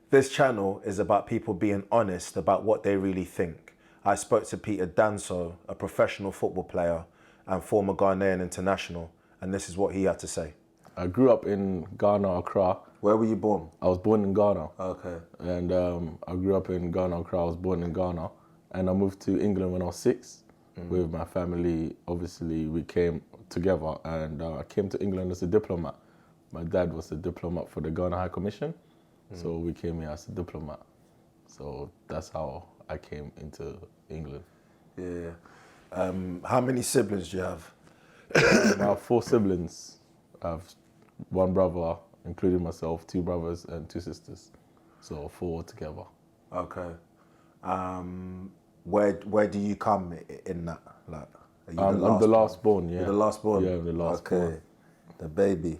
This channel is about people being honest about what they really think. I spoke to Peter Danso, a professional football player and former Ghanaian international, and this is what he had to say. I grew up in Ghana, Accra. Where were you born? I was born in Ghana. Okay. And I grew up in Ghana, Accra. I was born in Ghana. And I moved to England when I was 6 with my family. Obviously, we came together, and I came to England as a diplomat. My dad was a diplomat for the Ghana High Commission, so we came here as a diplomat. So that's how I came into England. Yeah. How many siblings do you have? I have 4 siblings. I have 1 brother, including myself, 2 brothers and 2 sisters. So 4 together. Okay. Where do you come in that? Like, are you I'm the last born, yeah. You're the last born? Yeah, I'm the last born. Okay, the baby.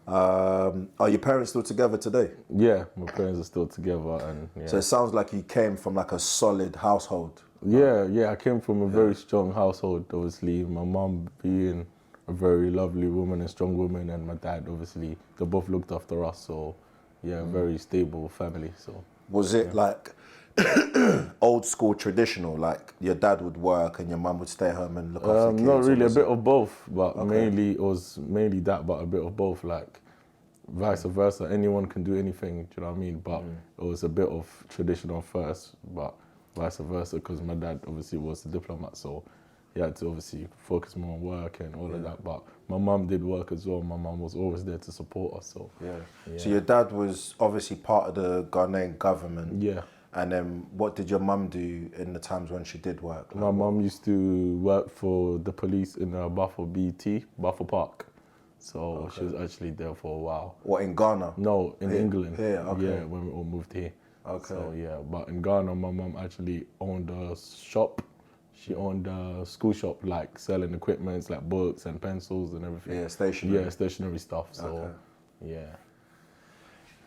Are your parents still together today? Yeah, my parents are still together, and yeah. So it sounds like you came from like a solid household. Yeah, I came from a very strong household, obviously. My mum being a very lovely woman and strong woman, and my dad, obviously, they both looked after us, so yeah, very stable family, so. Was it like old school traditional, like your dad would work and your mum would stay home and look after the kids? Not really, a bit of both, but mainly it was mainly that, but a bit of both, like vice versa. Anyone can do anything, do you know what I mean? But it was a bit of traditional first, but vice versa, because my dad obviously was a diplomat, so he had to obviously focus more on work and all of that. But my mum did work as well. My mum was always there to support us, so. Yeah. So your dad was obviously part of the Ghanaian government. Yeah. And then what did your mum do in the times when she did work? My mum used to work for the police in Buffer BT, Buffer Park. So she was actually there for a while. What, in Ghana? No, in England. Here, okay. Yeah, when we all moved here. Okay. So yeah, but in Ghana, my mum actually owned a shop. She owned a school shop, like selling equipments, like books and pencils and everything. Yeah, stationery. Yeah, stationery stuff. So, yeah.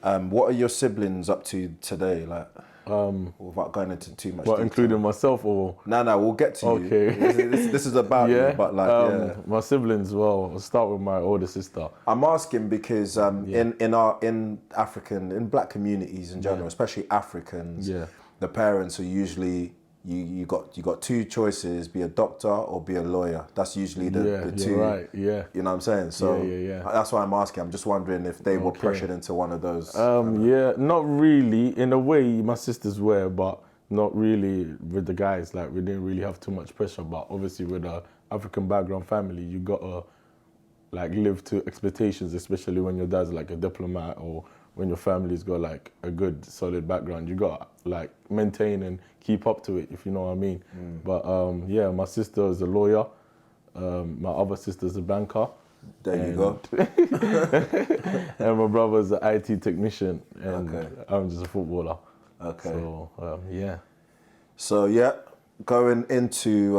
What are your siblings up to today? Like, without going into too much detail. Including myself, or? No, we'll get to you. Okay. This is about you, but like, my siblings. Well, I'll start with my older sister. I'm asking because in black communities in general, especially Africans, the parents are usually you got 2 choices: be a doctor or be a lawyer. That's usually the 2. Right. Yeah. You know what I'm saying? So that's why I'm asking. I'm just wondering if they were pressured into one of those. Yeah, not really. In a way, my sisters were, but not really with the guys. Like, we didn't really have too much pressure. But obviously, with a African background family, you gotta like live to expectations, especially when your dad's like a diplomat or when your family's got like a good solid background. You gotta like maintain and keep up to it, if you know what I mean. But yeah, my sister is a lawyer. My other sister's a banker. There you go. And my brother's an IT technician, and I'm just a footballer. Okay. So yeah. So yeah, going into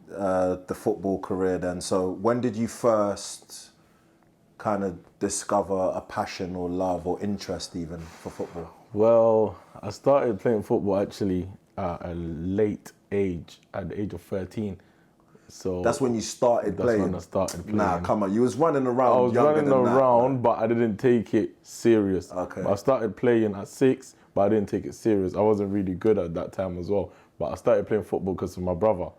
the football career then. So when did you first kind of discover a passion or love or interest even for football? Well, I started playing football actually at a late age, at the age of 13. So that's when you started playing? That's when I started playing. Nah, come on, you was running around. I was running around, but I didn't take it serious. Okay. But I started playing at 6, but I didn't take it serious. I wasn't really good at that time as well. But I started playing football because of my brother.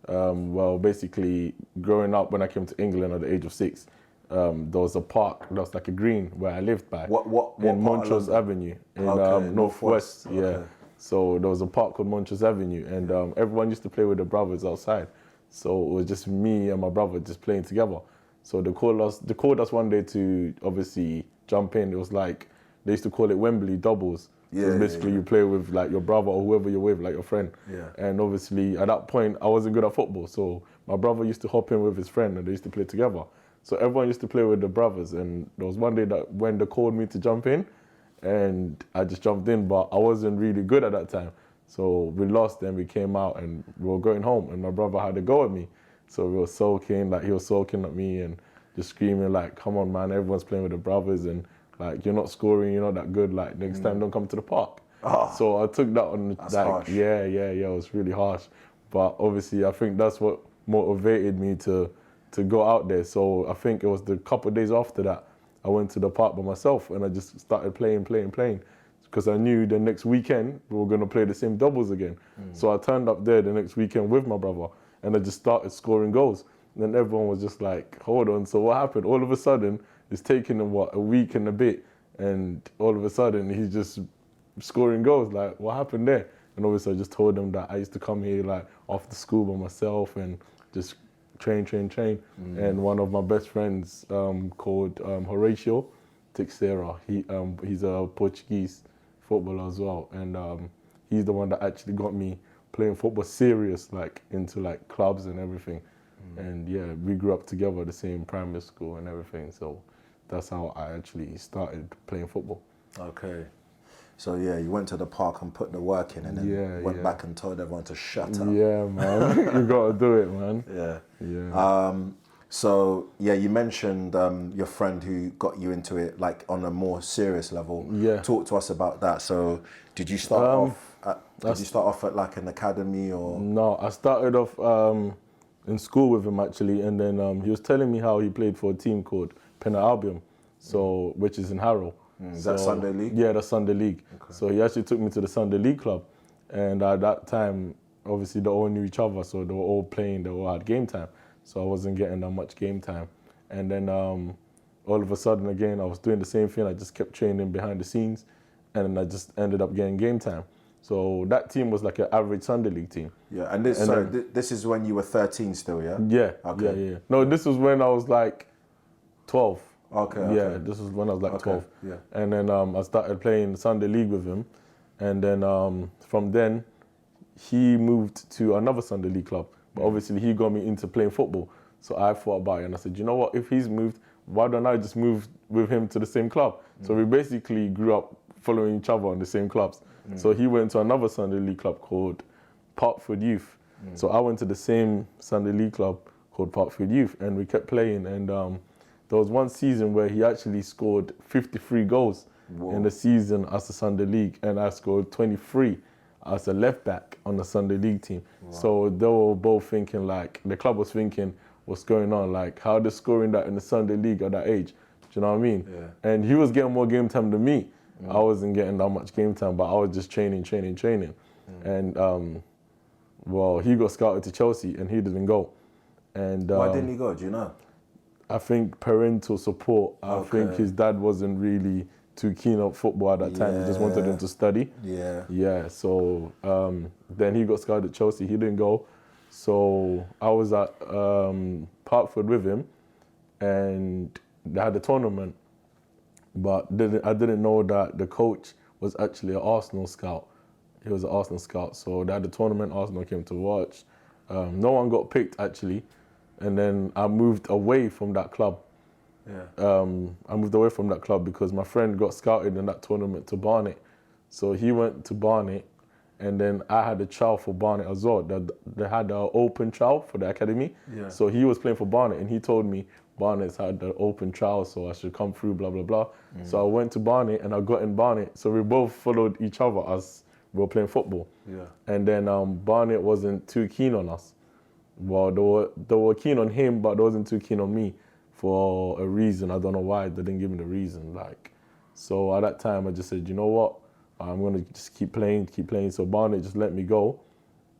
Well, basically, growing up when I came to England at the age of 6, there was a park, there was like a green where I lived by. What in Montrose Avenue in Northwest. Yeah. Okay. So there was a park called Montrose Avenue, and everyone used to play with their brothers outside. So it was just me and my brother just playing together. So they called us one day to obviously jump in. It was like, they used to call it Wembley doubles. Yeah. So basically you play with like your brother or whoever you're with, like your friend. Yeah. And obviously at that point I wasn't good at football. So my brother used to hop in with his friend and they used to play together. So everyone used to play with the brothers, and there was one day that when they called me to jump in, and I just jumped in, but I wasn't really good at that time. So we lost, and we came out, and we were going home, and my brother had to go at me. So we were sulking, like he was sulking at me and just screaming like, come on man, everyone's playing with the brothers, and like, you're not scoring, you're not that good, like next time don't come to the park. So I took that on, that's like, harsh. yeah, it was really harsh. But obviously I think that's what motivated me to go out there. So I think it was the couple of days after that, I went to the park by myself and I just started playing, because I knew the next weekend we were going to play the same doubles again. So I turned up there the next weekend with my brother and I just started scoring goals. And then everyone was just like, hold on, so what happened? All of a sudden, it's taken him, a week and a bit, and all of a sudden he's just scoring goals. Like, what happened there? And obviously I just told him that I used to come here like after school by myself and just train. And one of my best friends called Horatio Teixeira, he's a Portuguese footballer as well, and he's the one that actually got me playing football serious, like into like clubs and everything. And yeah, we grew up together at the same primary school and everything, so that's how I actually started playing football. Okay. So yeah, you went to the park and put the work in, and then went back and told everyone to shut up. Yeah, man. You gotta do it, man. Yeah. So yeah, you mentioned your friend who got you into it, like on a more serious level. Yeah. Talk to us about that. So did you start off at like an academy or? No, I started off in school with him actually, and then he was telling me how he played for a team called Penna Albion, which is in Harrow. Is that Sunday League? Yeah, that's Sunday League. Okay. So he actually took me to the Sunday League club, and at that time, obviously they all knew each other, so they were all playing, they all had game time. So I wasn't getting that much game time. And then all of a sudden again, I was doing the same thing. I just kept training behind the scenes, and then I just ended up getting game time. So that team was like an average Sunday League team. Yeah, and this is when you were 13 still, yeah? Yeah, okay. yeah. No, this was when I was like 12. Okay. Yeah, this was when I was like 12. Yeah. And then I started playing Sunday League with him. And then from then, he moved to another Sunday League club. But obviously, he got me into playing football. So I thought about it and I said, you know what, if he's moved, why don't I just move with him to the same club? So we basically grew up following each other on the same clubs. So he went to another Sunday League club called Parkford Youth. So I went to the same Sunday League club called Parkford Youth, and we kept playing. And there was one season where he actually scored 53 goals in the season as a Sunday League, and I scored 23 as a left back on the Sunday League team. So they were both thinking, like, the club was thinking, what's going on? Like, how they're scoring that in the Sunday League at that age? Do you know what I mean? Yeah. And he was getting more game time than me. I wasn't getting that much game time, but I was just training. And well, he got scouted to Chelsea and he didn't go. And why didn't he go? Do you know? I think parental support. I think his dad wasn't really too keen on football at that time. He just wanted him to study. Yeah. So then he got scouted at Chelsea. He didn't go. So I was at Parkford with him, and they had a tournament. But I didn't know that the coach was actually an Arsenal scout. He was an Arsenal scout. So they had a tournament, Arsenal came to watch. No one got picked, actually. And then I moved away from that club. I moved away from that club because my friend got scouted in that tournament to Barnet. So he went to Barnet, and then I had a trial for Barnet as well. They had an open trial for the academy. So he was playing for Barnet, and he told me Barnet's had the open trial, so I should come through, blah, blah, blah. So I went to Barnet, and I got in Barnet. So we both followed each other as we were playing football. And then Barnet wasn't too keen on us. Well, they were keen on him, but they wasn't too keen on me for a reason. I don't know why. They didn't give me the reason. So at that time, I just said, you know what? I'm going to just keep playing. So Barnet just let me go.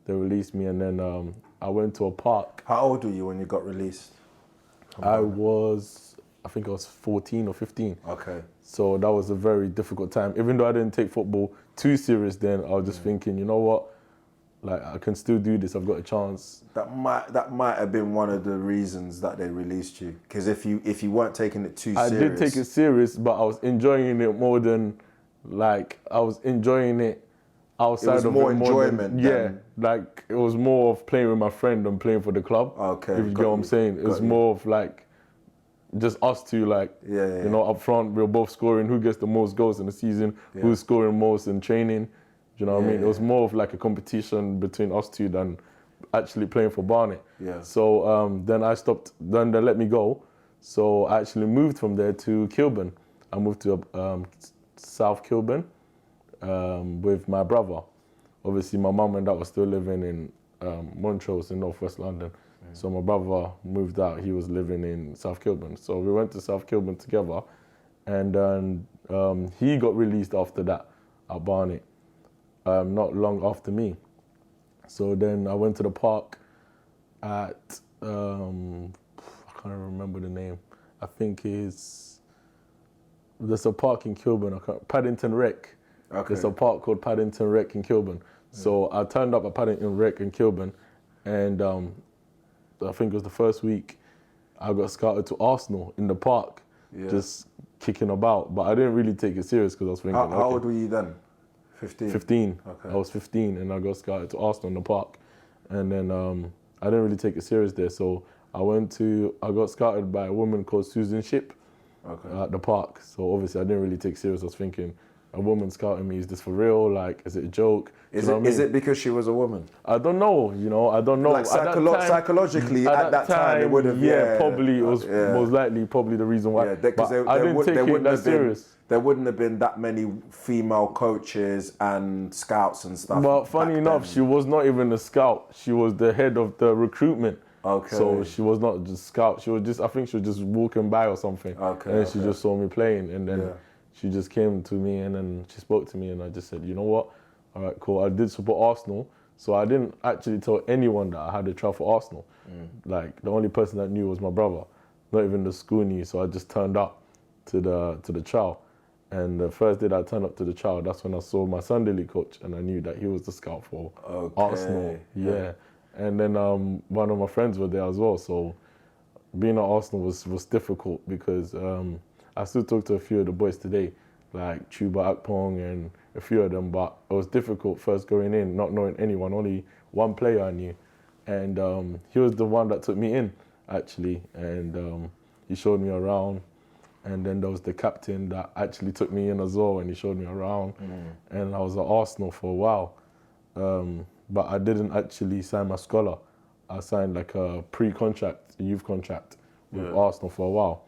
They released me, and then I went to a park. How old were you when you got released? I think I was 14 or 15. Okay. So that was a very difficult time. Even though I didn't take football too serious then, I was just thinking, you know what? Like, I can still do this. I've got a chance. That might have been one of the reasons that they released you. Because if you weren't taking it too serious. I did take it serious, but I was enjoying it more than, like, I was enjoying it outside of it. It was more enjoyment. Like, it was more of playing with my friend than playing for the club. Okay. If you get what I'm saying. It was more of, like, just us two, like, you know, up front, we were both scoring. Who gets the most goals in the season? Who's scoring most in training? Do you know what I mean? It was more of like a competition between us two than actually playing for Barnet. So then I stopped, then they let me go. So I actually moved from there to Kilburn. I moved to South Kilburn with my brother. Obviously, my mum and dad were still living in Montrose in northwest London. So my brother moved out. He was living in South Kilburn. So we went to South Kilburn together. And then he got released after that at Barnet, not long after me. So then I went to the park at, I can't remember the name. I think there's a park in Kilburn, Paddington Rec. Okay. There's a park called Paddington Rec in Kilburn. So I turned up at Paddington Rec in Kilburn, and I think it was the first week I got scouted to Arsenal in the park, just kicking about. But I didn't really take it serious because I was thinking, How old were you then? 15? 15. Okay. I was 15 and I got scouted to Arsenal in the park. And then I didn't really take it serious there. So I got scouted by a woman called Susan Ship at the park. So obviously I didn't really take it serious. I was thinking, a woman scouting me, is this for real? Like, is it a joke? Is it because she was a woman? I don't know, I don't know. Like psychologically, at that time it would have, probably, it was most likely probably the reason why. Yeah, because I didn't take it that serious. There wouldn't have been that many female coaches and scouts and stuff. But funny enough, she was not even a scout. She was the head of the recruitment. Okay. So she was not just scout. She was just, I think she was just walking by or something. Okay. And then she just saw me playing, and then she just came to me and then she spoke to me, and I just said, you know what? All right, cool. I did support Arsenal, so I didn't actually tell anyone that I had a trial for Arsenal. Like, the only person that knew was my brother. Not even the school knew, so I just turned up to the trial. And the first day that I turned up to the trial, that's when I saw my Sunday league coach, and I knew that he was the scout for Arsenal. Yeah. And then one of my friends were there as well, so being at Arsenal was difficult because I still talk to a few of the boys today, like Chuba Akpong and a few of them, but it was difficult first going in, not knowing anyone, only one player I knew. And he was the one that took me in, actually, and he showed me around. And then there was the captain that actually took me in as well, and he showed me around. And I was at Arsenal for a while. But I didn't actually sign my scholar. I signed like a pre-contract, a youth contract with Arsenal for a while.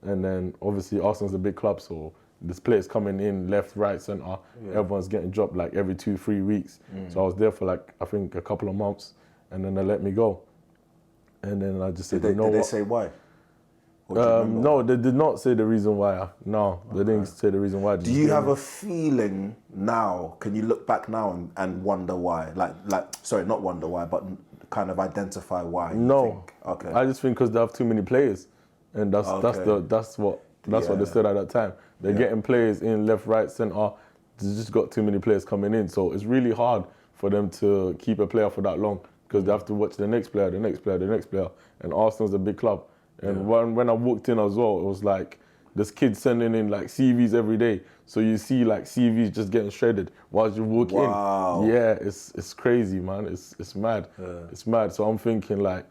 And then obviously Arsenal's a big club, so there's players coming in left, right, centre. Everyone's getting dropped like every 2-3 weeks. So I was there for like, I think a couple of months, and then they let me go. And then I just said, Did they say why? No, they did not say the reason why. They didn't say the reason why. Do you have a feeling now, can you look back now and wonder why? Sorry, not wonder why, but kind of identify why? No. Okay. I just think because they have too many players. And that's what they said at that time. They're getting players in left, right, centre. They just got too many players coming in. So it's really hard for them to keep a player for that long because they have to watch the next player, the next player, the next player. And Arsenal's a big club. And when I walked in as well, it was like there's kids sending in like CVs every day. So you see like CVs just getting shredded while you walk in. Yeah, it's crazy, man. It's mad. It's mad. So I'm thinking like,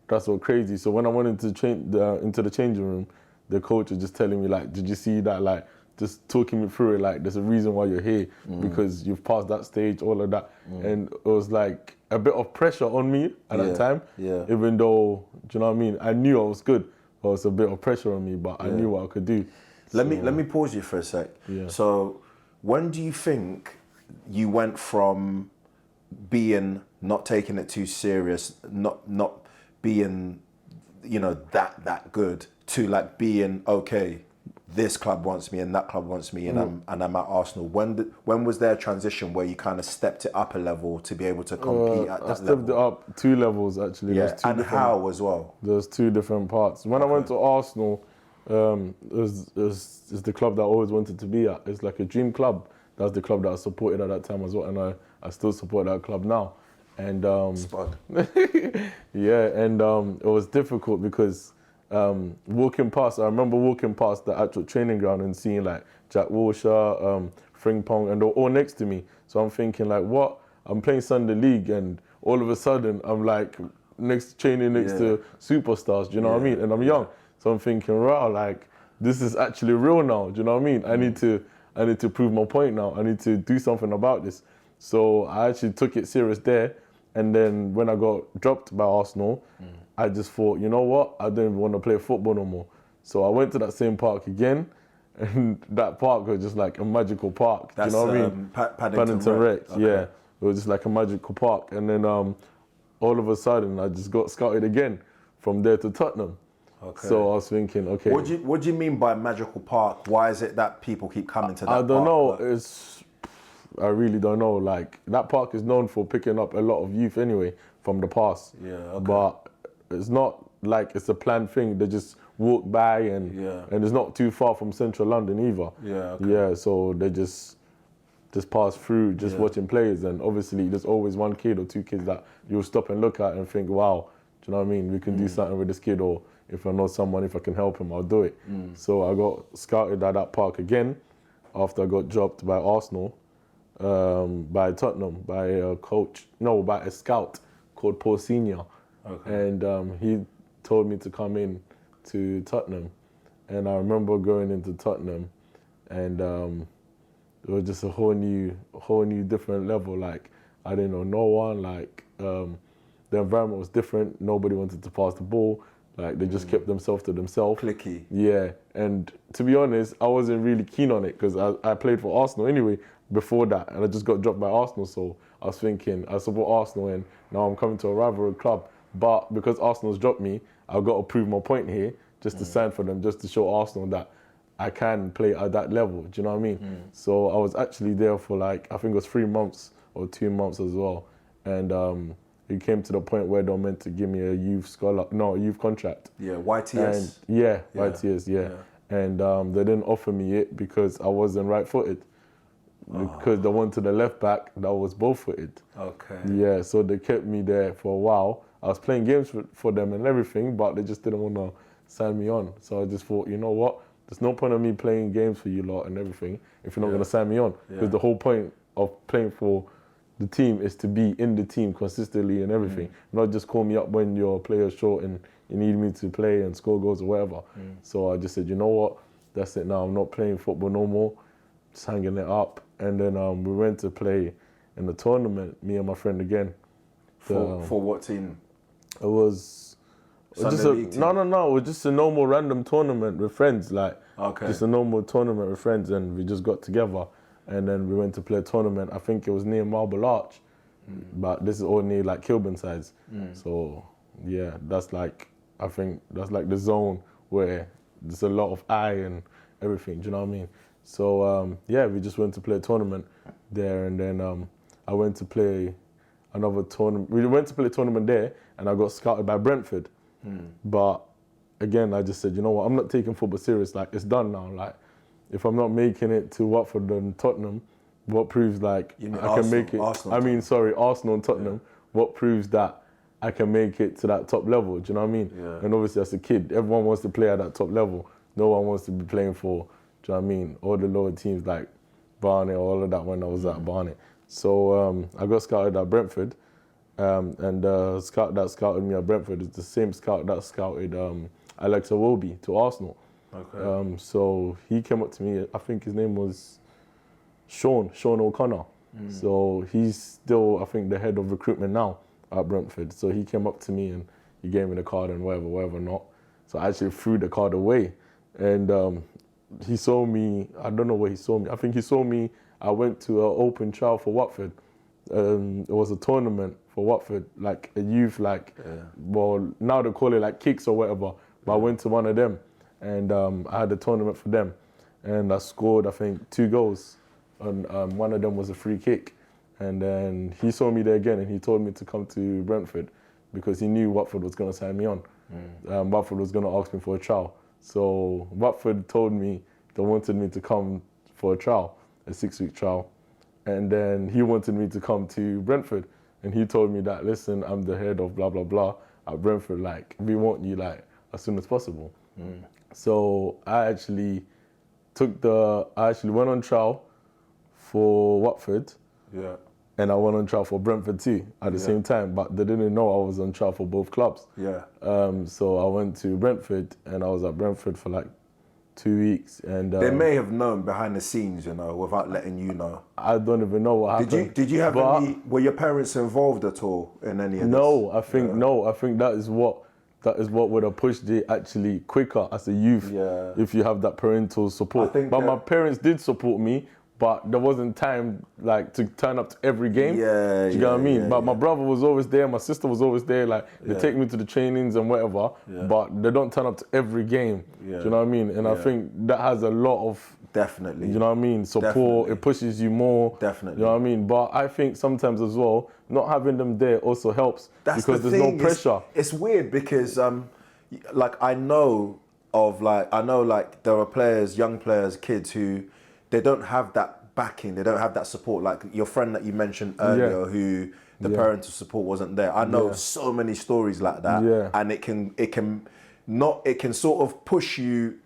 that's so crazy. So when I went into the changing room, the coach was just telling me like, did you see that? Like, just talking me through it. Like, there's a reason why you're here because you've passed that stage, all of that. And it was like a bit of pressure on me at that time. Yeah. Even though, do you know what I mean? I knew I was good, but it was a bit of pressure on me. But I knew what I could do. Let me pause you for a sec. Yeah. So, when do you think you went from being not taking it too serious, not being, that good, to like being okay, this club wants me and that club wants me and I'm at Arsenal? When was there a transition where you kind of stepped it up a level to be able to compete at that level? I stepped it up 2 levels actually. Yeah, and how as well? There's 2 different parts. When I went to Arsenal, it's the club that I always wanted to be at. It's like a dream club. That's the club that I supported at that time as well, and I still support that club now. And Spud. Yeah, and it was difficult because walking past, I remember walking past the actual training ground and seeing like Jack Wilshere, Frimpong, and they're all next to me. So I'm thinking like, what? I'm playing Sunday League, and all of a sudden I'm like training next to superstars. Do you know what I mean? And I'm young, so I'm thinking, wow, like this is actually real now. Do you know what I mean? I need to prove my point now. I need to do something about this. So I actually took it serious there. And then when I got dropped by Arsenal, I just thought, you know what? I don't even want to play football no more. So I went to that same park again, and that park was just like a magical park. That's, do you know what I mean? Paddington Rec. Okay. Yeah, it was just like a magical park. And then all of a sudden, I just got scouted again from there to Tottenham. Okay. So I was thinking, okay. What do you mean by magical park? Why is it that people keep coming to that I don't park? know. I really don't know. Like, that park is known for picking up a lot of youth anyway from the past. Yeah, okay. But it's not like it's a planned thing. They just walk by and it's not too far from central London either. Yeah, okay. Yeah, so they just pass through, watching players. And obviously there's always one kid or two kids that you'll stop and look at and think, wow, do you know what I mean? We can do something with this kid, or if I know someone, if I can help him, I'll do it. So I got scouted at that park again after I got dropped by Arsenal. By Tottenham, by a scout called Paul Senior. Okay. And he told me to come in to Tottenham. And I remember going into Tottenham, and it was just a whole new different level. Like, I didn't know no one. Like, the environment was different. Nobody wanted to pass the ball. Like, they just kept themselves to themselves. Clicky. Yeah, and to be honest, I wasn't really keen on it because I played for Arsenal anyway before that, and I just got dropped by Arsenal. So I was thinking, I support Arsenal, and now I'm coming to a rival club. But because Arsenal's dropped me, I've got to prove my point here, just to sign for them, just to show Arsenal that I can play at that level. Do you know what I mean? So I was actually there for, like, I think it was 3 months or 2 months as well. And it came to the point where they were meant to give me a youth contract. Yeah, YTS. And YTS, yeah. And they didn't offer me it because I wasn't right-footed. Because they wanted a left back that was both-footed. Okay. Yeah, so they kept me there for a while. I was playing games for them and everything, but they just didn't want to sign me on. So I just thought, you know what? There's no point of me playing games for you lot and everything if you're not going to sign me on. Because the whole point of playing for the team is to be in the team consistently and everything. Not just call me up when your player's short and you need me to play and score goals or whatever. So I just said, you know what? That's it now. I'm not playing football no more. Just hanging it up. And then we went to play in the tournament, me and my friend again. For what team? It was just it was just a normal random tournament with friends, like just a normal tournament with friends, and we just got together, and then we went to play a tournament. I think it was near Marble Arch, but this is all near like Kilburn sides. So yeah, I think that's like the zone where there's a lot of eye and everything. Do you know what I mean? So we just went to play a tournament there, and then I went to play another tournament. We went to play a tournament there, and I got scouted by Brentford. But again, I just said, you know what, I'm not taking football serious. Like, it's done now. Like, if I'm not making it to Watford and Tottenham, what proves like I can make it? Arsenal and Tottenham. What proves that I can make it to that top level? Do you know what I mean? Yeah. And obviously, as a kid, everyone wants to play at that top level. No one wants to be playing for, do you know what I mean, all the lower teams like Barnet, all of that when I was at Barnet. So I got scouted at Brentford, and the scout that scouted me at Brentford is the same scout that scouted Alex Iwobi to Arsenal. Okay. So he came up to me, I think his name was Sean O'Connor. So he's still, I think, the head of recruitment now at Brentford. So he came up to me and he gave me the card and whatever not. So I actually threw the card away. And he saw me, I don't know where he saw me. I think he saw me, I went to an open trial for Watford. It was a tournament for Watford, like a youth, well, now they call it like kicks or whatever. But I went to one of them, and I had a tournament for them. And I scored, I think, 2 goals. And one of them was a free kick. And then he saw me there again, and he told me to come to Brentford because he knew Watford was going to sign me on. Watford was going to ask me for a trial. So Watford told me they wanted me to come for a trial, a 6-week trial. And then he wanted me to come to Brentford. And he told me that, listen, I'm the head of blah, blah, blah at Brentford. Like, we want you, like, as soon as possible. So I actually went on trial for Watford. Yeah. And I went on trial for Brentford too at the same time, but they didn't know I was on trial for both clubs. Yeah. So I went to Brentford, and I was at Brentford for like 2 weeks. And they may have known behind the scenes, you know, without letting you know. I don't even know what happened. Did you have any? Were your parents involved at all in any of this? No. I think that is what would have pushed it actually quicker as a youth if you have that parental support. But my parents did support me, but there wasn't time like to turn up to every game. Yeah, Do you get what I mean? yeah, But yeah. my brother was always there, my sister was always there. Like they take me to the trainings and whatever, but they don't turn up to every game. Yeah. Do you know what I mean? And I think that has a lot of Definitely. you know what I mean? Support. Definitely. It pushes you more. Definitely. You know what I mean? But I think sometimes as well, not having them there also helps That's because the there's thing. no pressure. It's weird because like I know like there are players, young players, kids who they don't have that backing, they don't have that support. Like your friend that you mentioned earlier, who the parental support wasn't there. I know so many stories like that, and it can sort of push you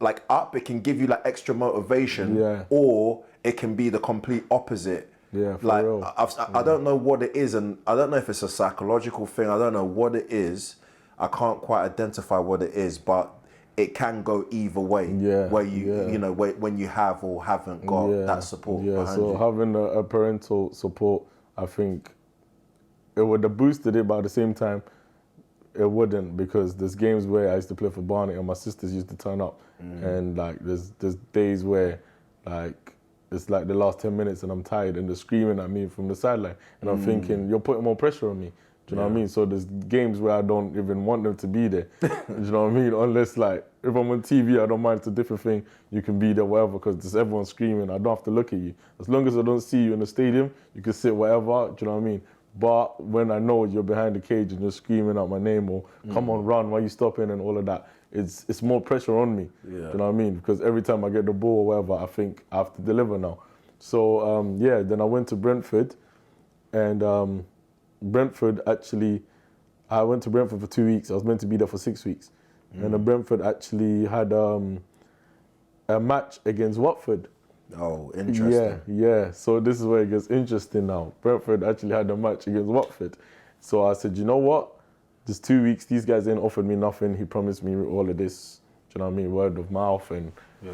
like up. It can give you like extra motivation, or it can be the complete opposite. Yeah, for like real. I don't know what it is, and I don't know if it's a psychological thing. I don't know what it is. I can't quite identify what it is, but it can go either way. Yeah, where you know when you have or haven't got that support. Yeah, behind so you. having a parental support, I think it would have boosted it, but at the same time, it wouldn't, because there's games where I used to play for Barnet and my sisters used to turn up, and like there's days where like it's like the last 10 minutes and I'm tired and they're screaming at me from the sideline, and I'm thinking you're putting more pressure on me. Do you know what I mean? So there's games where I don't even want them to be there. Do you know what I mean? Unless like if I'm on TV, I don't mind. It's a different thing. You can be there wherever because there's everyone screaming. I don't have to look at you. As long as I don't see you in the stadium, you can sit wherever. Do you know what I mean? But when I know you're behind the cage and you're screaming out my name or come on, run, why are you stopping and all of that, it's more pressure on me. Do you know what I mean? Because every time I get the ball or whatever, I think I have to deliver now. So then I went to Brentford, and Brentford actually, I went to Brentford for 2 weeks. I was meant to be there for 6 weeks. And then Brentford actually had a match against Watford. Oh, interesting. Yeah. So this is where it gets interesting now. Brentford actually had a match against Watford. So I said, you know what? Just 2 weeks, these guys ain't offered me nothing. He promised me all of this, do you know what I mean, word of mouth, and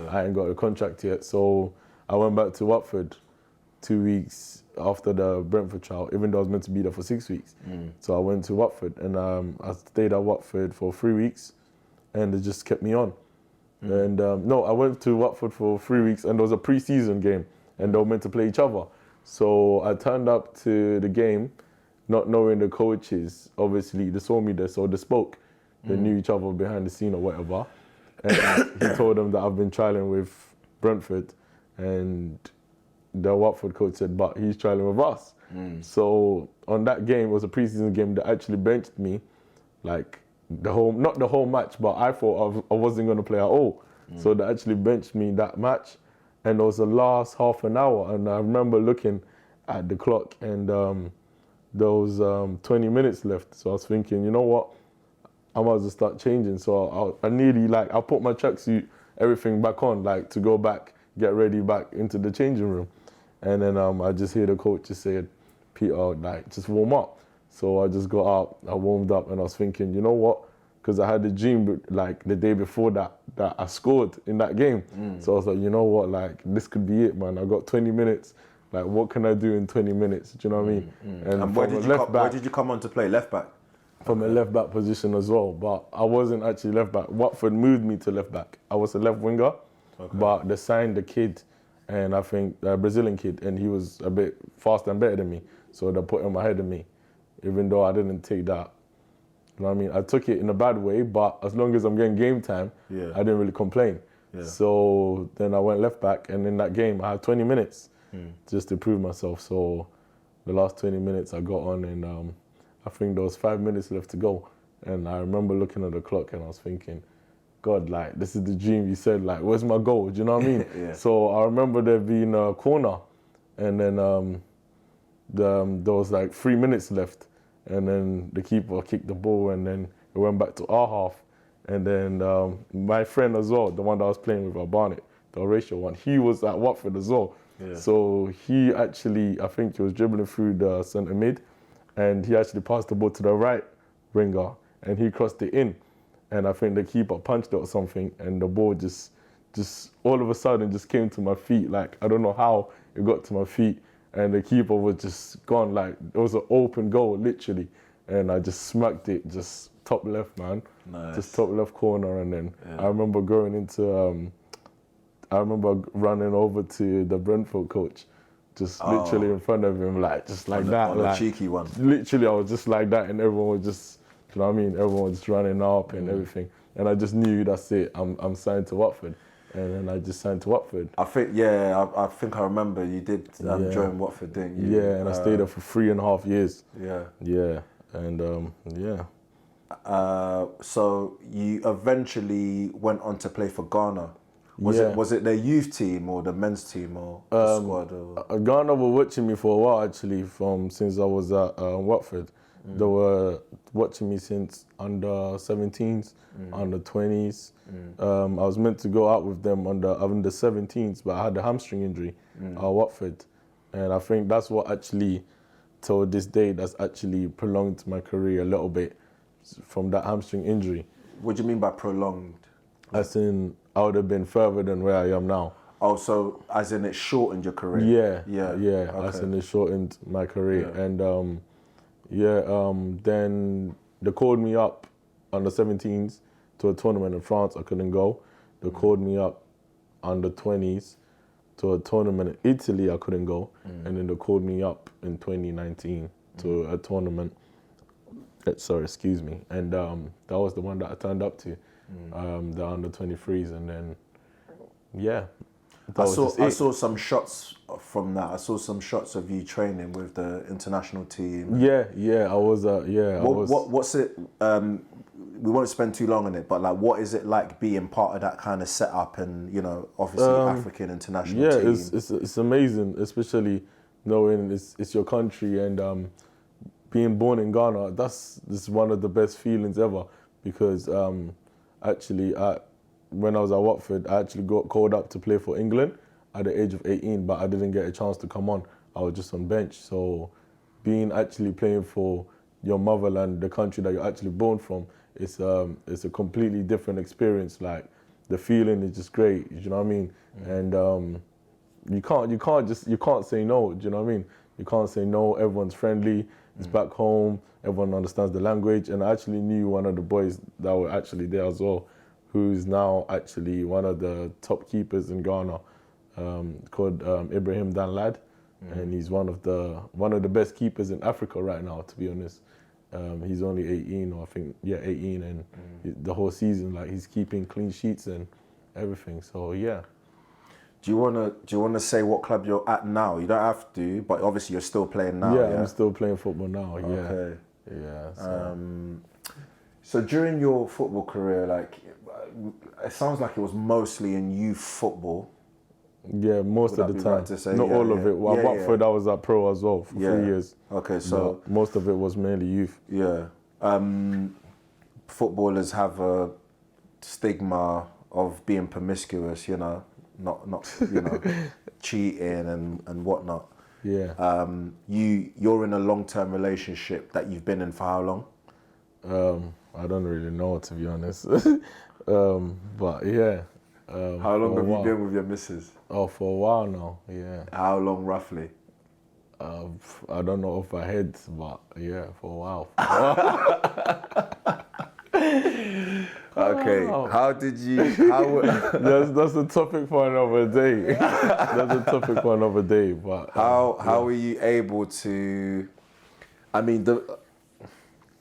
I ain't got a contract yet. So I went back to Watford 2 weeks after the Brentford trial, even though I was meant to be there for 6 weeks. So I went to Watford, and I stayed at Watford for 3 weeks, and they just kept me on. And no, I went to Watford for 3 weeks, and there was a pre-season game, and they were meant to play each other. So I turned up to the game, not knowing the coaches. Obviously, they saw me there, so they spoke. They knew each other behind the scene or whatever. And he told them that I've been trialing with Brentford, and the Watford coach said, but he's trialing with us. So on that game, it was a pre-season game, they actually benched me, like not the whole match, but I thought I wasn't going to play at all. So they actually benched me that match, and it was the last half an hour, and I remember looking at the clock, and there was 20 minutes left. So I was thinking, you know what, I might as well start changing. So I nearly I put my tracksuit, everything back on, like to go back, get ready back into the changing room. And then I just hear the coach just say, Peter, like just warm up. So I just got up, I warmed up, and I was thinking, you know what? Because I had a dream like the day before that I scored in that game. So I was like, you know what? Like this could be it, man. I got 20 minutes. Like what can I do in 20 minutes? Do you know what I mean? And where did you come on to play? Left back? From a left back position as well, but I wasn't actually left back. Watford moved me to left back. I was a left winger, but they signed the kid, and I think a Brazilian kid, and he was a bit faster and better than me. So they put him ahead of me, even though I didn't take that. You know what I mean? I took it in a bad way, but as long as I'm getting game time, I didn't really complain. So then I went left back, and in that game I had 20 minutes just to prove myself. So the last 20 minutes I got on, and I think there was 5 minutes left to go. And I remember looking at the clock, and I was thinking, God, like, this is the dream you said, like, where's my goal? Do you know what I mean? So I remember there being a corner, and then there was like 3 minutes left, and then the keeper kicked the ball, and then it went back to our half. And then my friend as well, the one that I was playing with at Barnet, the Horatio one, he was at Watford as well. So he actually, I think he was dribbling through the centre mid, and he actually passed the ball to the right winger, and he crossed it in. And I think the keeper punched it or something, and the ball just all of a sudden just came to my feet. Like, I don't know how it got to my feet, and the keeper was just gone. Like, it was an open goal, literally. And I just smacked it, just top left, man. Nice. Just top left corner. And then I remember going into I remember running over to the Brentford coach, just literally in front of him, like just like that. On a cheeky one. Literally, I was just like that, and everyone was just, you know what I mean? Everyone was just running up and everything. And I just knew, that's it, I'm signed to Watford. And then I just signed to Watford. I think I remember you did join Watford, didn't you? Yeah, and I stayed there for 3.5 years. Yeah. Yeah, and yeah. So you eventually went on to play for Ghana. Was it their youth team or the men's team or the squad? Or? Ghana were watching me for a while actually, since I was at Watford. They were watching me since under 17s, under 20s. I was meant to go out with them under 17s, but I had a hamstring injury at Watford. And I think that's what actually, till this day, that's actually prolonged my career a little bit from that hamstring injury. What do you mean by prolonged? As in, I would have been further than where I am now. Oh, so as in it shortened your career? Yeah. Okay. As in it shortened my career. Yeah. And then they called me up under 17s to a tournament in France. I couldn't go. They called me up under 20s to a tournament in Italy. I couldn't go. And then they called me up in 2019 to a tournament. Sorry, excuse me. And that was the one that I turned up to, the under 23s. And then, yeah. I saw some shots from that. I saw some shots of you training with the international team. Yeah, I was. What's it? We won't spend too long on it, but like, what is it like being part of that kind of setup and obviously African international team? Yeah, it's amazing, especially knowing it's your country and being born in Ghana. This is one of the best feelings ever because actually when I was at Watford, I actually got called up to play for England at the age of 18, but I didn't get a chance to come on. I was just on bench. So being actually playing for your motherland, the country that you're actually born from, it's a completely different experience. Like the feeling is just great, you know what I mean? And you can't say no, do you know what I mean? You can't say no, everyone's friendly, it's back home, everyone understands the language. And I actually knew one of the boys that were actually there as well, who's now actually one of the top keepers in Ghana, called Ibrahim Danlad, and he's one of the best keepers in Africa right now, to be honest. He's only 18, or I think 18, and the whole season, like, he's keeping clean sheets and everything. So yeah. Do you wanna say what club you're at now? You don't have to, but obviously you're still playing now. Yeah, I'm still playing football now. Yeah. Okay. Yeah. So. So during your football career, like, it sounds like it was mostly in youth football. Yeah, most of the time. Right to say? Not all of it. Well, Watford, I was at pro as well for 3 years. Okay, so but most of it was mainly youth. Yeah. Footballers have a stigma of being promiscuous, not cheating and whatnot. Yeah. You're in a long-term relationship that you've been in for how long? I don't really know, to be honest. But yeah. How long have you been with your missus? Oh, for a while now, yeah. How long roughly? I don't know off my head, but yeah, for a while. Okay, how did you... That's a topic for another day. That's a topic for another day, but... How were you able to...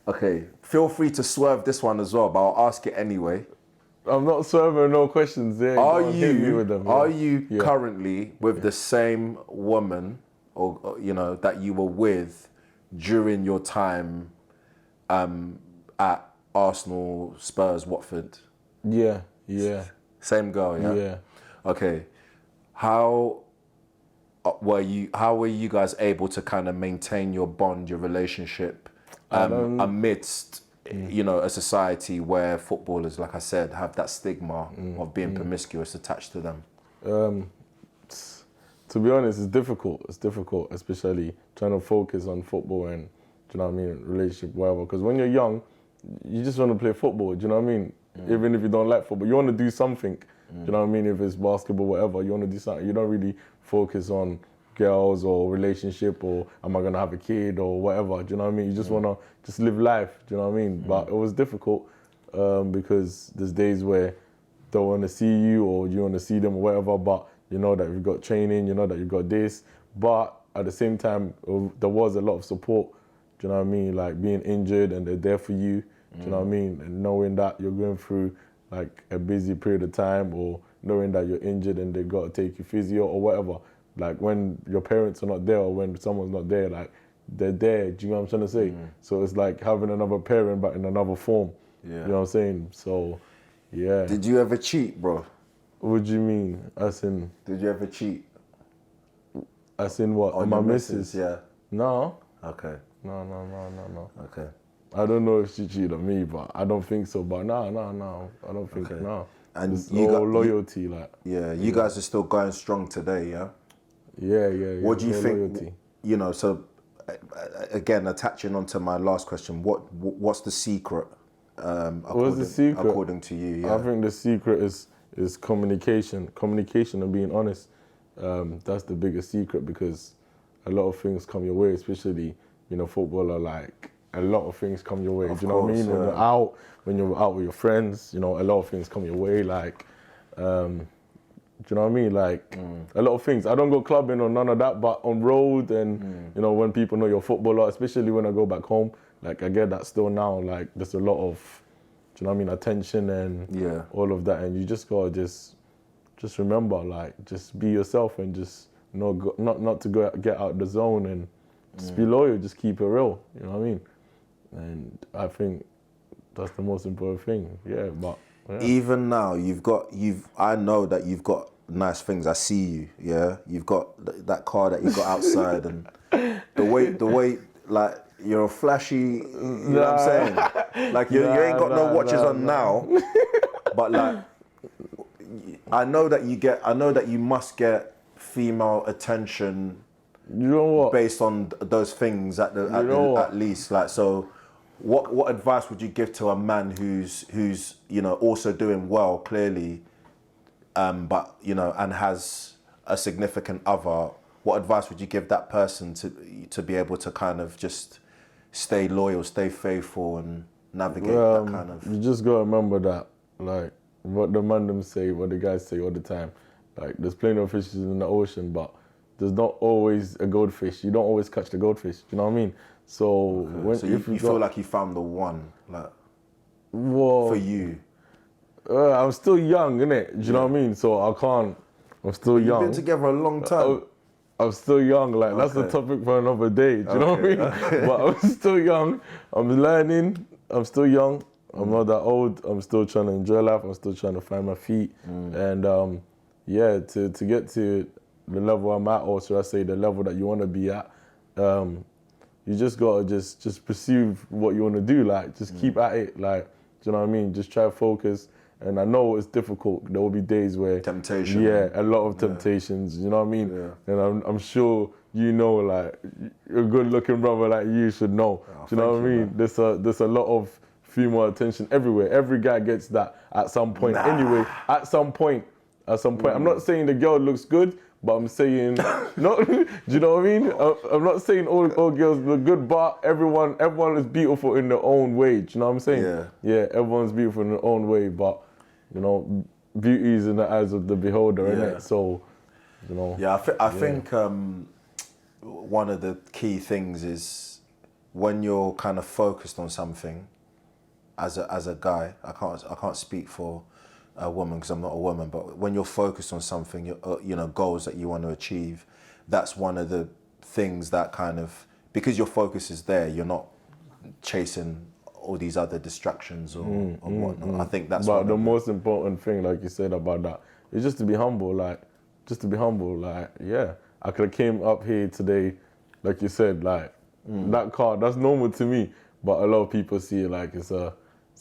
Okay, feel free to swerve this one as well, but I'll ask it anyway. I'm not swerving no questions there. Are you currently with the same woman or that you were with during your time at Arsenal, Spurs, Watford? Yeah. Same girl, yeah? Yeah. Okay. How were you guys able to kind of maintain your bond, your relationship amidst a society where footballers, like I said, have that stigma of being promiscuous attached to them? To be honest, it's difficult. It's difficult, especially trying to focus on football and, do you know what I mean, relationship, whatever. Because when you're young, you just want to play football, do you know what I mean? Even if you don't like football, you want to do something. Do you know what I mean? If it's basketball, whatever, you want to do something. You don't really focus on girls or relationship or am I going to have a kid or whatever, do you know what I mean? You just want to just live life, do you know what I mean? But it was difficult because there's days where don't want to see you or you want to see them or whatever, but you know that you've got training, you know that you've got this. But at the same time, there was a lot of support, do you know what I mean? Like being injured and they're there for you, do you know what I mean? And knowing that you're going through like a busy period of time, or knowing that you're injured and they got to take you physio or whatever. Like when your parents are not there or when someone's not there, like they're there, do you know what I'm trying to say? So it's like having another parent but in another form, you know what I'm saying? So, yeah. Did you ever cheat, bro? What do you mean? As in? Did you ever cheat? As in what? On my your missus? Yeah. No. Okay. No. Okay. I don't know if she cheated on me, but I don't think so. But no. I don't think, no. And it's you all got loyalty, like. Yeah, you guys are still going strong today, yeah? Yeah. What do you think, loyalty. you know, so again, attaching onto my last question, what's the secret? According to you, yeah? I think the secret is communication. Communication and being honest. That's the biggest secret, because a lot of things come your way, especially, you know, footballer, like a lot of things come your way. Do you know what I mean? Yeah. When you're out with your friends, you know, a lot of things come your way, like, do you know what I mean? Like, a lot of things. I don't go clubbing or none of that, but on road and, you know, when people know you're a footballer, especially when I go back home, like, I get that still now. Like, there's a lot of, do you know what I mean, attention and all of that. And you just gotta just remember, like, just be yourself and just not to get out the zone, and just be loyal, just keep it real, you know what I mean? And I think that's the most important thing, but... Yeah. Even now, I know that you've got nice things. I see you, yeah? You've got that car that you got outside, and the way, like, you're a flashy, you know what I'm saying? Like, you ain't got no watches on now, but like, I know that you must get female attention. You know what? Based on those things at least, like, so what advice would you give to a man who's you know, also doing well, clearly, but, you know, and has a significant other? What advice would you give that person to be able to kind of just stay loyal, stay faithful, and navigate that kind of... You just gotta remember that, like, what the man them say, what the guys say all the time, like, there's plenty of fishes in the ocean, but there's not always a goldfish. You don't always catch the goldfish. Do you know what I mean? So you feel like you found the one, like, for you. I'm still young, innit? Do you know what I mean? So I can't. I'm still young. You've been together a long time. I'm still young. Like, that's a topic for another day. Do you know what I mean? But I'm still young. I'm learning. I'm still young. I'm not that old. I'm still trying to enjoy life. I'm still trying to find my feet. And to get to the level I'm at, or should I say the level that you want to be at, you just gotta just pursue what you want to do. Like, just keep at it. Like, do you know what I mean? Just try to focus. And I know it's difficult. There will be days where temptation. Yeah, a lot of temptations. You know what I mean? Yeah. And I'm sure you know, like, a good-looking brother like you should know. Do you know what I mean? There's a lot of female attention everywhere. Every guy gets that at some point. Anyway, at some point. I'm not saying the girl looks good, but I'm saying, no, do you know what I mean? I'm not saying all girls look good, but everyone is beautiful in their own way. Do you know what I'm saying? Yeah, everyone's beautiful in their own way, but, you know, beauty is in the eyes of the beholder, innit? So, you know. Yeah, I think one of the key things is when you're kind of focused on something, as a guy, I can't speak for a woman because I'm not a woman, but when you're focused on something, you know, goals that you want to achieve, that's one of the things that kind of, because your focus is there, you're not chasing all these other distractions or whatnot. I think that's but the most important thing, like you said about that, is just to be humble. Like, yeah, I could have came up here today, like you said, like, that car, that's normal to me, but a lot of people see it like it's a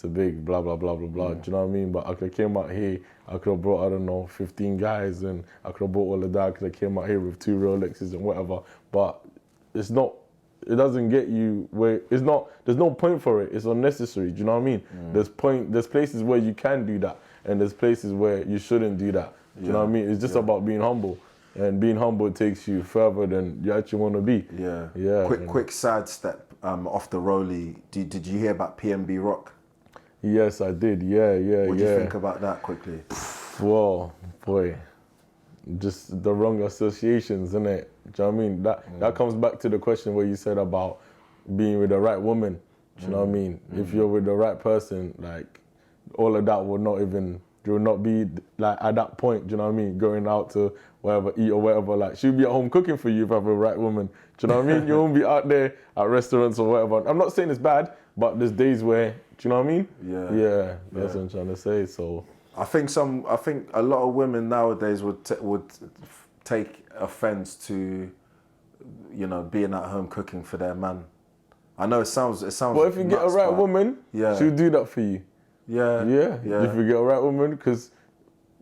big blah, blah, blah, blah, blah. Do you know what I mean? But I could have came out here, I could have brought, I don't know, 15 guys, and I could have brought all of that. I could have came out here with 2 Rolexes and whatever. But it doesn't get you where, there's no point for it. It's unnecessary. Do you know what I mean? There's places where you can do that, and there's places where you shouldn't do that. Do you know what I mean? It's just about being humble. And being humble takes you further than you actually want to be. Yeah. Quick sidestep off the rollie. Did you hear about PNB Rock? Yes, I did. Yeah. What do you think about that quickly? Well, boy, just the wrong associations, isn't it? Do you know what I mean? That comes back to the question where you said about being with the right woman. Do you know what I mean? If you're with the right person, like all of that will not even, you will not be like at that point. Do you know what I mean? Going out to wherever, eat or whatever. Like she'll be at home cooking for you if you have a right woman. Do you know what I mean? You won't be out there at restaurants or whatever. I'm not saying it's bad, but there's days where, do you know what I mean? Yeah, that's what I'm trying to say. So I think a lot of women nowadays would take offense to, you know, being at home cooking for their man. I know it sounds. But if you get a right woman, she'll do that for you. Yeah. If you get a right woman, because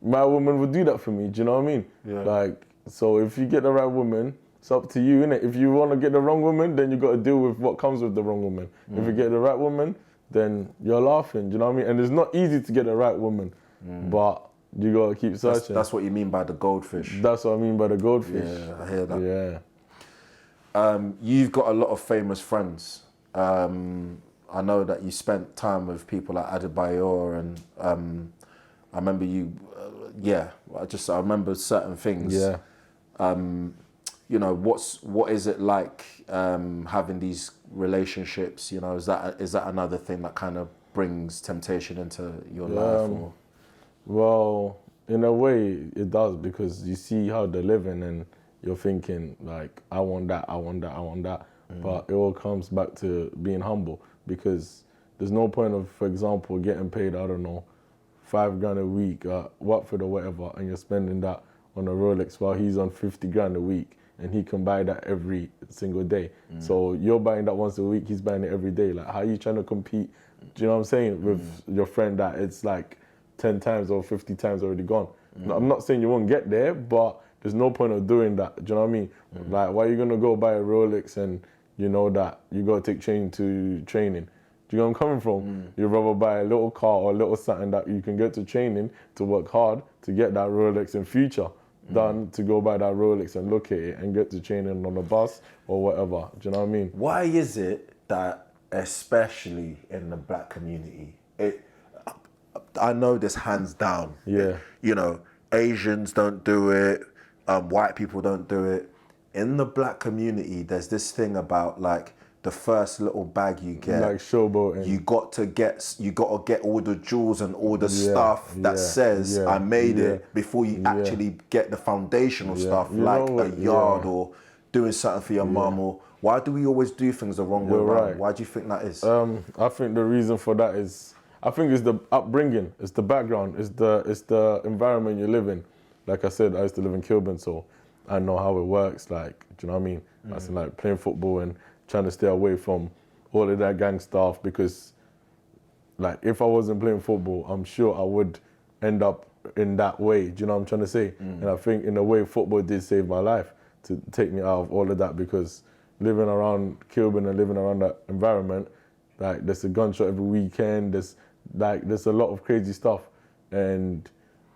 my woman would do that for me. Do you know what I mean? Yeah. Like, so if you get the right woman, it's up to you, innit? If you want to get the wrong woman, then you got to deal with what comes with the wrong woman. If you get the right woman, then you're laughing. Do you know what I mean? And it's not easy to get the right woman, but you got to keep searching. That's what you mean by the goldfish. That's what I mean by the goldfish. Yeah, I hear that. Yeah. You've got a lot of famous friends. I know that you spent time with people like Adebayor, and I remember you. I remember certain things. Yeah. You know, what is it like having these relationships? You know, is that another thing that kind of brings temptation into your life? Or? Well, in a way, it does, because you see how they're living and you're thinking, like, I want that. But it all comes back to being humble, because there's no point of, for example, getting paid, I don't know, $5,000 a week at Watford or whatever, and you're spending that on a Rolex while he's on 50 grand a week and he can buy that every single day. So you're buying that once a week, he's buying it every day. Like, how are you trying to compete, do you know what I'm saying, with your friend that it's like 10 times or 50 times already gone? Now, I'm not saying you won't get there, but there's no point of doing that. Do you know what I mean? Like, why are you going to go buy a Rolex and you know that you got to take training to training? Do you know where I'm coming from? You'd rather buy a little car or a little something that you can get to training to work hard to get that Rolex in future than to go buy that Rolex and look at it and get to training on a bus or whatever. Do you know what I mean? Why is it that, especially in the black community, I know this hands down. Yeah. You know, Asians don't do it, white people don't do it. In the black community, there's this thing about, like, the first little bag you get, Like showboating. you got to get all the jewels and all the stuff that says I made it before you actually get the foundational stuff, like a yard or doing something for your mum. Or why do we always do things the wrong way around? Right. Why do you think that is? I think the reason for that is, I think it's the upbringing, it's the background, it's the environment you live in. Like I said, I used to live in Kilburn, so I know how it works. Like, do you know what I mean? That's like playing football and trying to stay away from all of that gang stuff, because, like, if I wasn't playing football, I'm sure I would end up in that way. Do you know what I'm trying to say? And I think in a way, football did save my life to take me out of all of that, because living around Kilburn and living around that environment, like, there's a gunshot every weekend. There's a lot of crazy stuff, and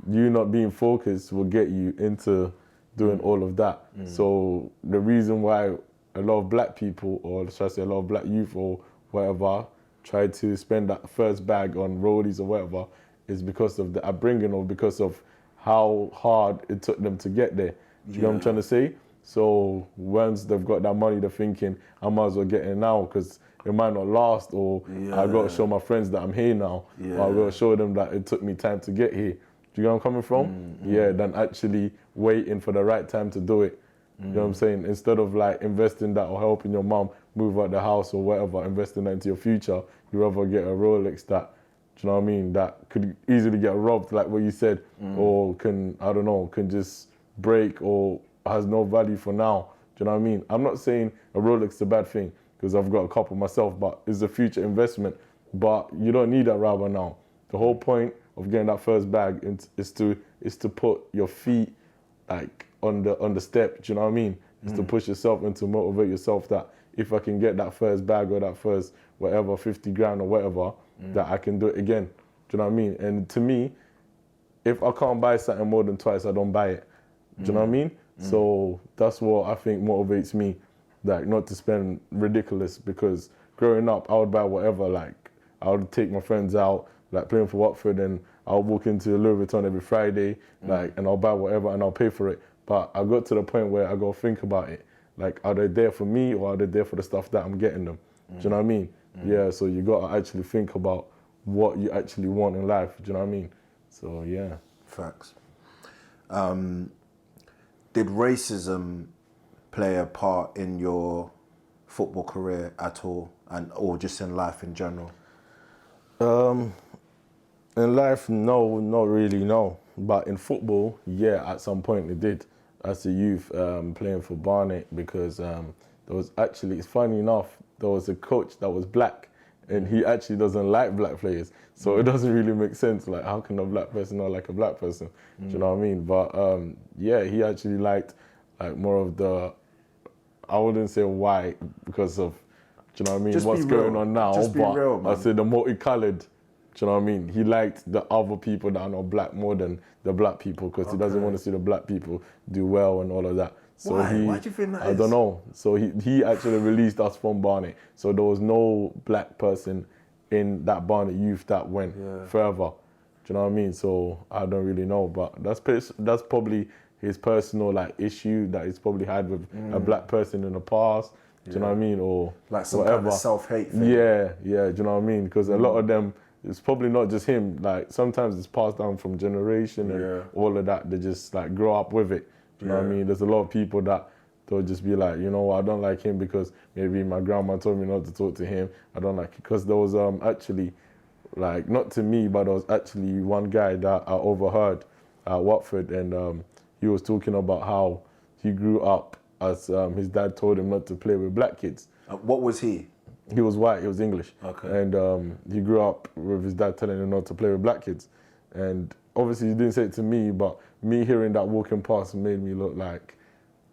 you not being focused will get you into doing all of that. So the reason why a lot of black people, or should I say a lot of black youth or whatever, try to spend that first bag on rollies or whatever, is because of the upbringing, or because of how hard it took them to get there. Do you know what I'm trying to say? So once they've got that money, they're thinking, I might as well get it now, because it might not last, or I got to show my friends that I'm here now, or I got to show them that it took me time to get here. Do you know where I'm coming from? Than actually waiting for the right time to do it. You know what I'm saying? Instead of, like, investing that or helping your mom move out the house or whatever, investing that into your future, you rather get a Rolex that, do you know what I mean, that could easily get robbed, like what you said, or can just break, or has no value for now. Do you know what I mean? I'm not saying a Rolex is a bad thing, because I've got a couple myself, but it's a future investment. But you don't need that rather now. The whole point of getting that first bag is to put your feet, like, on the step. Do you know what I mean? Is to push yourself and to motivate yourself that if I can get that first bag or that first whatever 50 grand or whatever, that I can do it again. Do you know what I mean? And to me, if I can't buy something more than twice, I don't buy it. Do you know what I mean? So that's what I think motivates me, like, not to spend ridiculous, because growing up I would buy whatever, like, I would take my friends out, like playing for Watford, and I'll walk into Louis Vuitton every Friday, like, and I'll buy whatever and I'll pay for it. But I got to the point where I got to think about it. Like, are they there for me or are they there for the stuff that I'm getting them? Do you know what I mean? Yeah, so you got to actually think about what you actually want in life. Do you know what I mean? So, yeah. Facts. Did racism play a part in your football career at all, or just in life in general? In life, no, not really, no. But in football, yeah, at some point it did. As a youth, playing for Barnet, because there was actually, it's funny enough, there was a coach that was black, and he actually doesn't like black players. So it doesn't really make sense. Like, how can a black person not like a black person? Do you know what I mean? But yeah, he actually liked like more of the, I wouldn't say white because of, do you know what I mean? Just What's be real. going on now? Just be but real, man. I say the multicolored. Do you know what I mean? He liked the other people that are not black more than the black people, because he doesn't want to see the black people do well and all of that. So Why? He, Why do you think that I is? don't know. So he actually released us from Barnet. So there was no black person in that Barnet youth that went further. Do you know what I mean? So I don't really know, but that's probably his personal like issue that he's probably had with a black person in the past. Do you know what I mean? Or Like some whatever. kind of self-hate thing. Yeah, do you know what I mean? Because a lot of them, it's probably not just him. Like, sometimes it's passed down from generation and all of that. They just like grow up with it. Do you know what I mean? There's a lot of people that they'll just be like, you know what, I don't like him because maybe my grandma told me not to talk to him. I don't like it. Because there was actually, like, not to me, but there was actually one guy that I overheard at Watford, and he was talking about how he grew up as his dad told him not to play with black kids. What was he? He was white, he was English. Okay. And he grew up with his dad telling him not to play with black kids. And obviously he didn't say it to me, but me hearing that walking past made me look like,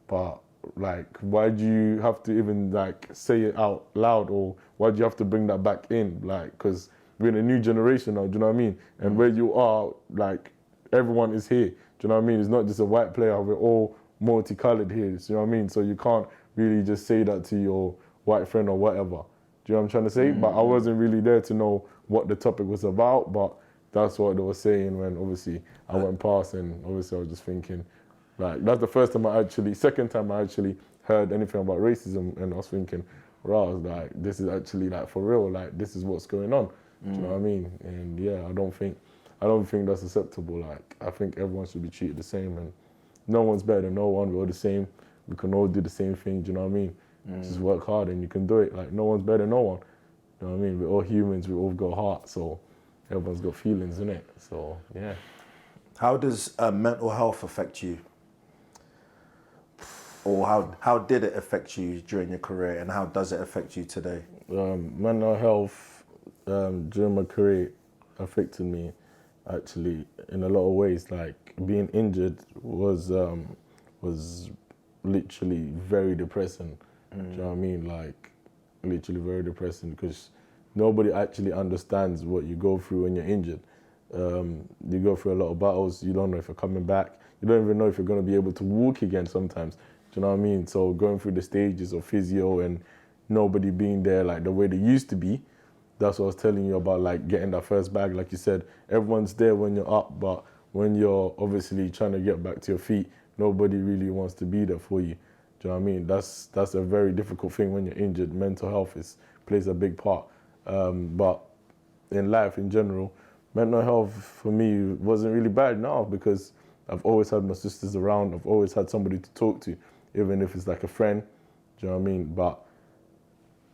but like, why do you have to even like say it out loud, or why do you have to bring that back in? Like, because we're in a new generation now, do you know what I mean? And where you are, like, everyone is here. Do you know what I mean? It's not just a white player, we're all multicolored here, do you know what I mean? So you can't really just say that to your white friend or whatever. Do you know what I'm trying to say? But I wasn't really there to know what the topic was about, but that's what they were saying when obviously I went past, and obviously I was just thinking, like, that's the first time second time I actually heard anything about racism, and I was thinking, right, I was like, this is actually like for real, like this is what's going on. Do you know what I mean? And yeah, I don't think that's acceptable. Like, I think everyone should be treated the same, and no one's better than no one. We're all the same. We can all do the same thing. Do you know what I mean? Just work hard and you can do it. Like, no one's better than no one. You know what I mean? We're all humans. We all got heart. So everyone's got feelings, innit? So yeah. How does mental health affect you? Or how did it affect you during your career, and how does it affect you today? Mental health during my career affected me actually in a lot of ways. Like, being injured was literally very depressing. Do you know what I mean? Like, literally very depressing, because nobody actually understands what you go through when you're injured. You go through a lot of battles. You don't know if you're coming back. You don't even know if you're going to be able to walk again sometimes. Do you know what I mean? So going through the stages of physio and nobody being there like the way they used to be, that's what I was telling you about, like getting that first bag. Like you said, everyone's there when you're up, but when you're obviously trying to get back to your feet, nobody really wants to be there for you. Do you know what I mean? That's a very difficult thing when you're injured. Mental health plays a big part. But in life in general, mental health for me wasn't really bad now, because I've always had my sisters around. I've always had somebody to talk to, even if it's like a friend. Do you know what I mean? But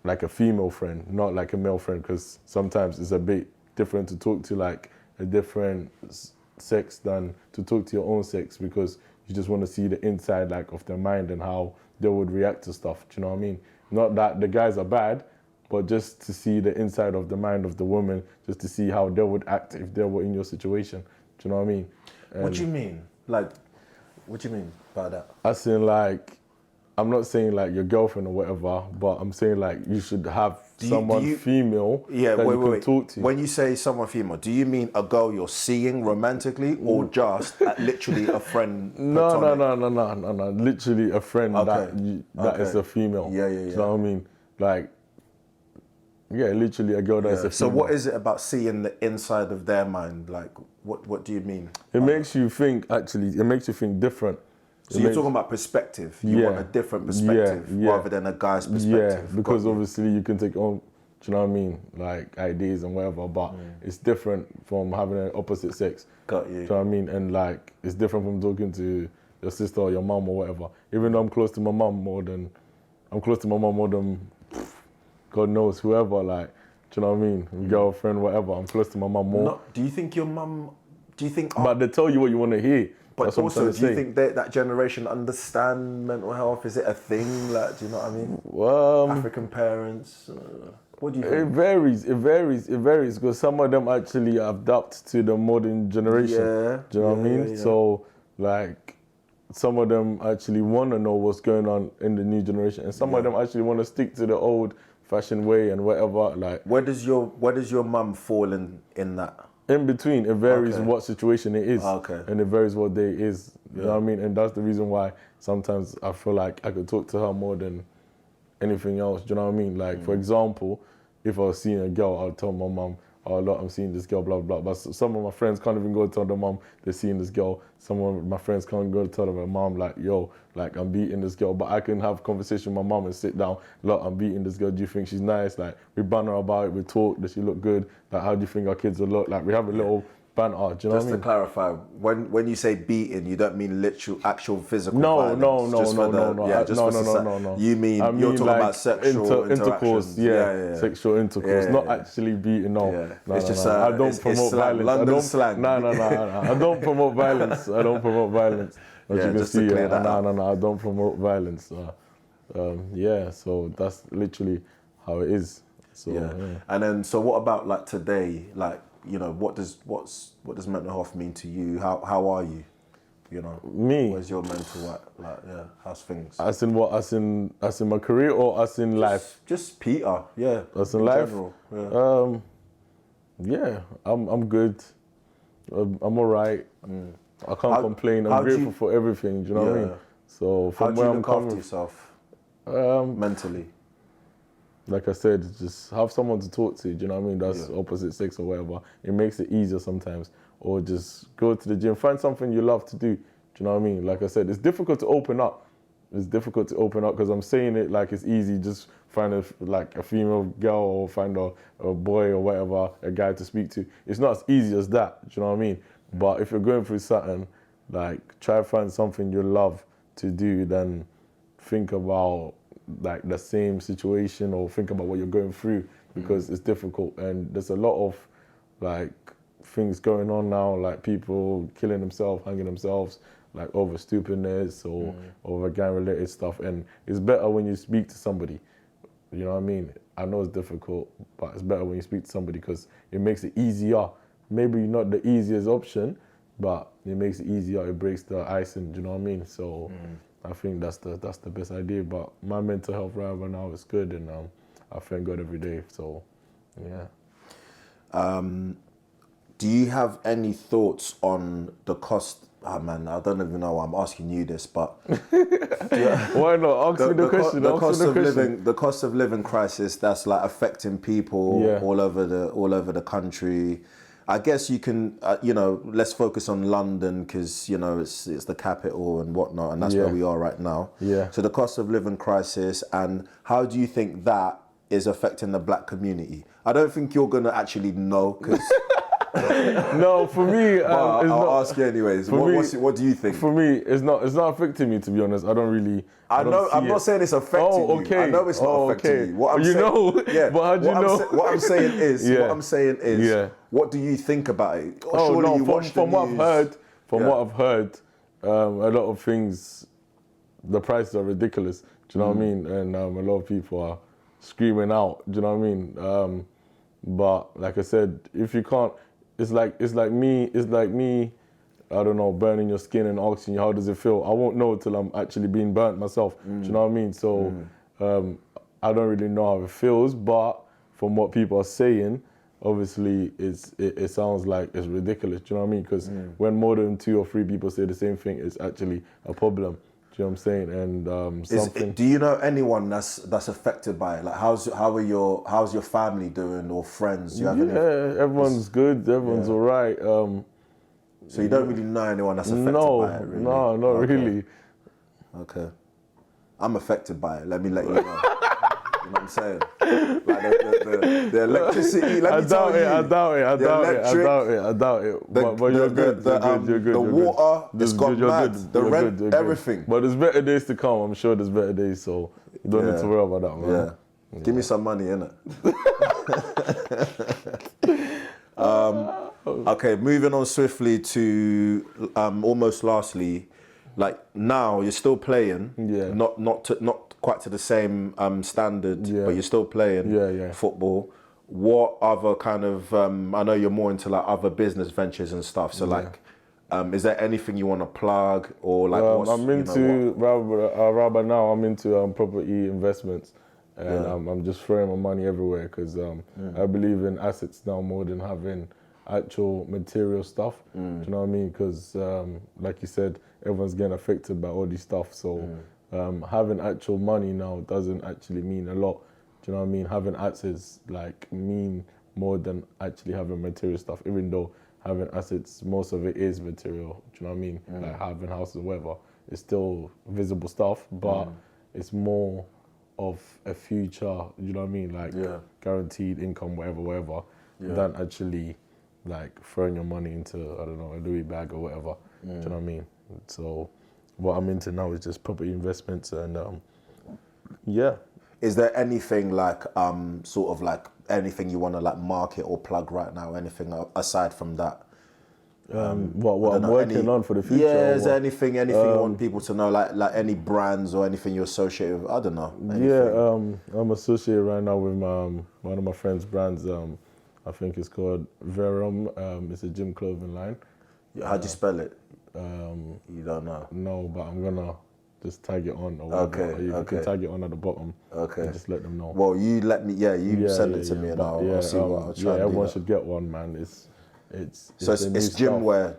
like a female friend, not like a male friend, because sometimes it's a bit different to talk to like a different sex than to talk to your own sex, because you just want to see the inside like of their mind and how they would react to stuff. Do you know what I mean? Not that the guys are bad, but just to see the inside of the mind of the woman, just to see how they would act if they were in your situation. Do you know what I mean? What do you mean? Like, what do you mean by that? As in, like, I'm not saying like your girlfriend or whatever, but I'm saying like you should have someone female that you can talk to. When you say someone female, do you mean a girl you're seeing romantically, or just literally a friend? No. Literally a friend that is a female. Yeah. Do you know what I mean? Like, Yeah, literally a girl that's Yeah. a So female. what is it about seeing the inside of their mind? Like, what do you mean? It makes you think, actually, it makes you think different. So you're talking about perspective. You want a different perspective rather than a guy's perspective. Yeah, because Got you. obviously you can take on, do you know what I mean, like ideas and whatever, but it's different from having an opposite sex. Got you. Do you know what I mean? And like, it's different from talking to your sister or your mum or whatever. Even though I'm close to my mum more than God knows whoever, like, do you know what I mean? Girlfriend, whatever. I'm close to my mum more. No, do you think your mum? Do you think? But they tell you what you want to hear. But That's what I'm also, trying to do you say. think that generation understand mental health? Is it a thing? Like, do you know what I mean? African parents. What do you think? It varies because some of them actually adapt to the modern generation. Yeah. Do you know what I mean? Yeah. So, like, some of them actually want to know what's going on in the new generation, and some of them actually want to stick to the old-fashioned way and whatever. Like, where does your mum fall in that? in between, it varies what situation it is, and it varies what day it is. You know what I mean? And that's the reason why sometimes I feel like I could talk to her more than anything else. Do you know what I mean? Like, for example, if I was seeing a girl, I'll tell my mum, oh, look, I'm seeing this girl, blah, blah, blah. But some of my friends can't even go tell their mum they're seeing this girl. Some of my friends can't go tell their mum, like, yo, like, I'm beating this girl. But I can have a conversation with my mum and sit down, look, I'm beating this girl. Do you think she's nice? Like, we banter about it, we talk, does she look good? Like, how do you think our kids will look? Like, we have a little banter, do you know what I mean? Just to clarify, when you say beating, you don't mean literal, actual physical violence? No. You mean, you're talking like about sexual intercourse, sexual intercourse, not actually beating. No, it's just I don't promote violence. London slang. No. I don't promote violence. I don't promote violence. As you can just see, to clear that out. no, I don't promote violence. So that's literally how it is. So, And then, so what about like today? Like, you know, what does mental health mean to you? How are you? You know, me. Where's your mental like? Yeah, how's things? As in what? As in my career or as in life? Just Peter. Yeah. As in life. General, yeah. I'm good. I'm alright. I can't complain. I'm grateful for everything. Do you know what I mean? So from where I'm coming, after yourself? Mentally. Like I said, just have someone to talk to. Do you know what I mean? That's opposite sex or whatever. It makes it easier sometimes. Or just go to the gym, find something you love to do. Do you know what I mean? Like I said, it's difficult to open up. It's difficult to open up because I'm saying it like it's easy. Just find a female girl or find a boy or whatever, a guy to speak to. It's not as easy as that. Do you know what I mean? But if you're going through something, like try to find something you love to do, then think about like the same situation or think about what you're going through because it's difficult and there's a lot of like things going on now, like people killing themselves, hanging themselves, like over stupidness or over gang-related stuff. And it's better when you speak to somebody. You know what I mean? I know it's difficult, but it's better when you speak to somebody because it makes it easier. Maybe not the easiest option, but it makes it easier. It breaks the icing. Do you know what I mean? So I think that's the best idea. But my mental health right now is good, and I thank God every day. So, yeah. Do you have any thoughts on the cost? Oh man, I don't even know why I'm asking you this, but why not? Ask me the question. The cost of living crisis that's like affecting people all over the country. I guess you can, let's focus on London because it's the capital and whatnot, and that's where we are right now. Yeah. So the cost of living crisis, and how do you think that is affecting the black community? I don't think you're gonna actually know because. No, for me, I'll ask you anyways. What do you think? For me, it's not affecting me, to be honest. I don't really. I'm not saying it's affecting you. I know it's not affecting you. What I'm saying, but how do you know? What I'm saying is, what do you think about it? Surely you watch the news. What I've heard, a lot of things, the prices are ridiculous. Do you know what I mean? And a lot of people are screaming out. Do you know what I mean? But like I said, if you can't. It's like me, I don't know, burning your skin and asking you how does it feel. I won't know till I'm actually being burnt myself. Do you know what I mean? So I don't really know how it feels, but from what people are saying, obviously it sounds like it's ridiculous. Do you know what I mean? Because when more than 2 or 3 people say the same thing, it's actually a problem. you know what I'm saying? And something. Do you know anyone that's affected by it? Like, how's your family doing or friends? Do you have any? Everyone's good. Everyone's all right. So you don't really know anyone that's affected by it, really? No, not really. Okay. I'm affected by it. Let me let you know. You know what I'm saying? Like the electricity. Let me tell you. I doubt it. But you're good. You're good. The water, it's gone mad. The rent, everything. But there's better days to come. I'm sure there's better days, so you don't need to worry about that, man. Yeah. Give me some money, innit? Okay, moving on swiftly to almost lastly, like now you're still playing. Yeah. Not quite to the same standard, but you're still playing football. What other kind of I know you're more into like other business ventures and stuff. So like, is there anything you want to plug or like? I'm into rather now. I'm into property investments, and I'm just throwing my money everywhere because I believe in assets now more than having actual material stuff. Do you know what I mean? Because like you said, everyone's getting affected by all this stuff. So having actual money now doesn't actually mean a lot. Do you know what I mean? Having assets like mean more than actually having material stuff. Even though having assets, most of it is material. Do you know what I mean? Like having houses, whatever. It's still visible stuff, but it's more of a future. You know what I mean? Like guaranteed income, whatever, than actually like throwing your money into, I don't know, a Louis bag or whatever. Do you know what I mean? So what I'm into now is just property investments and Is there anything like sort of like anything you want to like market or plug right now? Anything aside from that? What I'm working on for the future? Yeah, is there anything you want people to know? Like any brands or anything you associate with? I don't know. Anything. I'm associated right now with one of my friend's brands. I think it's called Verum. It's a gym clothing line. How'd you spell it? You don't know? No, but I'm gonna just tag it on. Or whatever. You can tag it on at the bottom. Okay. And just let them know. Well, you let me. Send it to me, and I'll see what I'll try. Everyone should get one, man. It's gym wear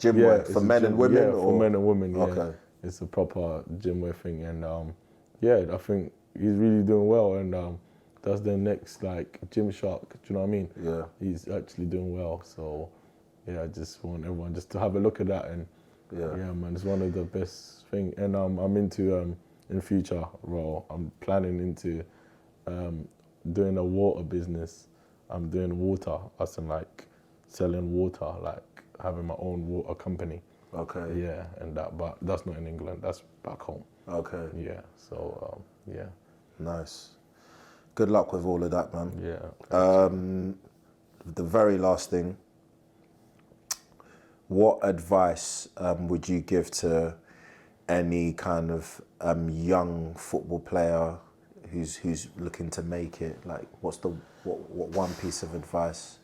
for men and women. For men and women. Yeah. Okay. It's a proper gym wear thing, and I think he's really doing well, and that's the next like Gymshark. Do you know what I mean? Yeah. He's actually doing well, so I just want everyone just to have a look at that, and man, it's one of the best thing. And I'm into in future role, I'm planning into doing a water business. I'm doing water, as in like selling water, like having my own water company. Okay. Yeah, and that, but that's not in England. That's back home. Okay. Yeah. So Nice. Good luck with all of that, man. Yeah. The very last thing. What advice would you give to any kind of young football player who's looking to make it? Like, what one piece of advice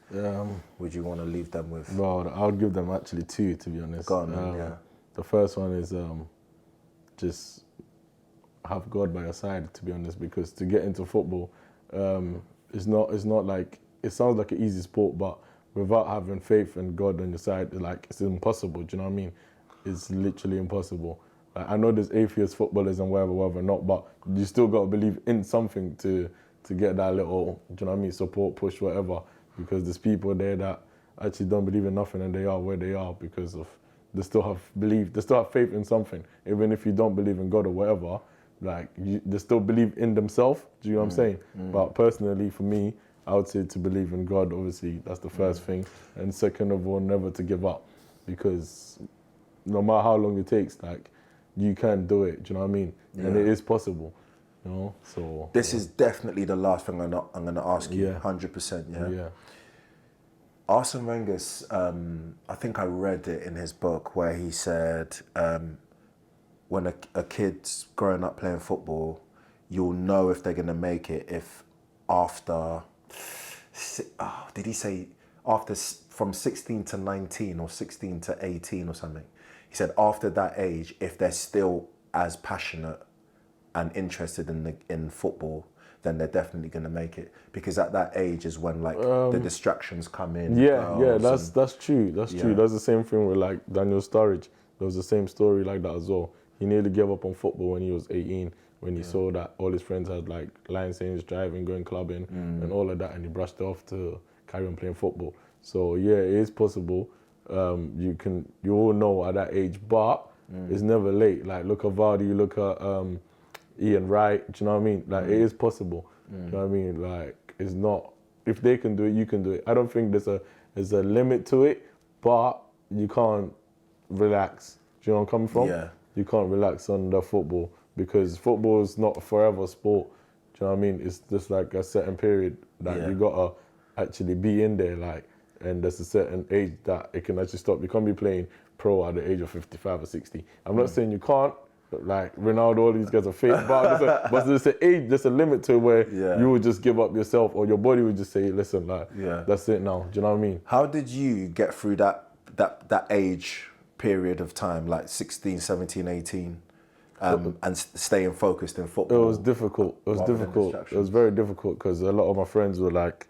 would you want to leave them with? Well, I'll give them actually two, to be honest. Go on, The first one is just have God by your side, to be honest, because to get into football, it's not like, it sounds like an easy sport, but without having faith in God on your side, like, it's impossible. Do you know what I mean? It's literally impossible. Like, I know there's atheist footballers and whatever not, but you still got to believe in something to get that little, do you know what I mean, support, push, whatever. Because there's people there that actually don't believe in nothing and they are where they are because of, they still have faith in something. Even if you don't believe in God or whatever, like, they still believe in themselves. Do you know what I'm saying? But personally, for me, I would say to believe in God, obviously, that's the first thing. And second of all, never to give up. Because no matter how long it takes, like, you can do it, do you know what I mean? Yeah. And it is possible, you know, so. This is definitely the last thing I'm gonna ask you, 100%, Yeah. Arsene Wenger's, I think I read it in his book where he said, when a kid's growing up playing football, you'll know if they're gonna make it if after, did he say after from 16 to 19 or 16 to 18 or something? He said after that age, if they're still as passionate and interested in football, then they're definitely going to make it. Because at that age is when like the distractions come in. That's true. That's true. That's the same thing with like Daniel Sturridge. There was the same story like that as well. he nearly gave up on football when he was 18, when he saw that all his friends had like license, driving, going clubbing, and all of that, and he brushed it off to carry on playing football. So yeah, it is possible. You all know at that age, but it's never late. Like look at Vardy, look at Ian Wright. Do you know what I mean? Like it is possible. Do you know what I mean? Like it's not. If they can do it, you can do it. I don't think there's a limit to it, but you can't relax. Do you know where I'm coming from? Yeah. You can't relax on the football because football is not a forever sport. Do you know what I mean? It's just like a certain period that you gotta actually be in there, like, and there's a certain age that it can actually stop. You can't be playing pro at the age of 55 or 60. I'm not saying you can't. Like Ronaldo, all these guys are fake, but there's an age, there's a limit to where you would just give up yourself, or your body would just say, "Listen, like, that's it now." Do you know what I mean? How did you get through that age period of time, like 16, 17, 18, and staying focused in football? It was difficult. It was difficult. It was very difficult because a lot of my friends were like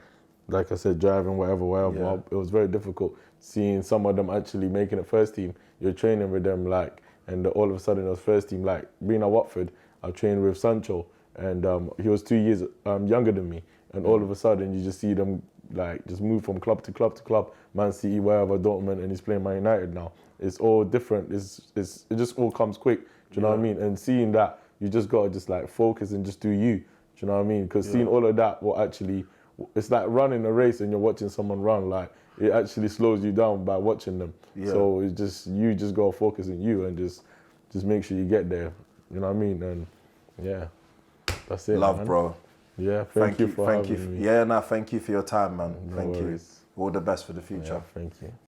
I said, driving, whatever. Yeah. It was very difficult seeing some of them actually making it first team. You're training with them, like, and all of a sudden it was first team. Like, being at Watford, I trained with Sancho, and he was 2 years younger than me. And all of a sudden you just see them, like, just move from club to club to club, Man City, wherever, Dortmund, and he's playing Man United now. It's all different. It just all comes quick. Do you know what I mean? And seeing that, you just got to just, like, focus and just do you. Do you know what I mean? Because seeing all of that will actually... It's like running a race and you're watching someone run. Like, it actually slows you down by watching them. Yeah. So it's just, you just got to focus on you and just make sure you get there. You know what I mean? And yeah, that's it. Love, man. bro. Yeah, thank you for having me. Yeah, no, thank you for your time, man. No thank worries. you. All the best for the future. Yeah, thank you.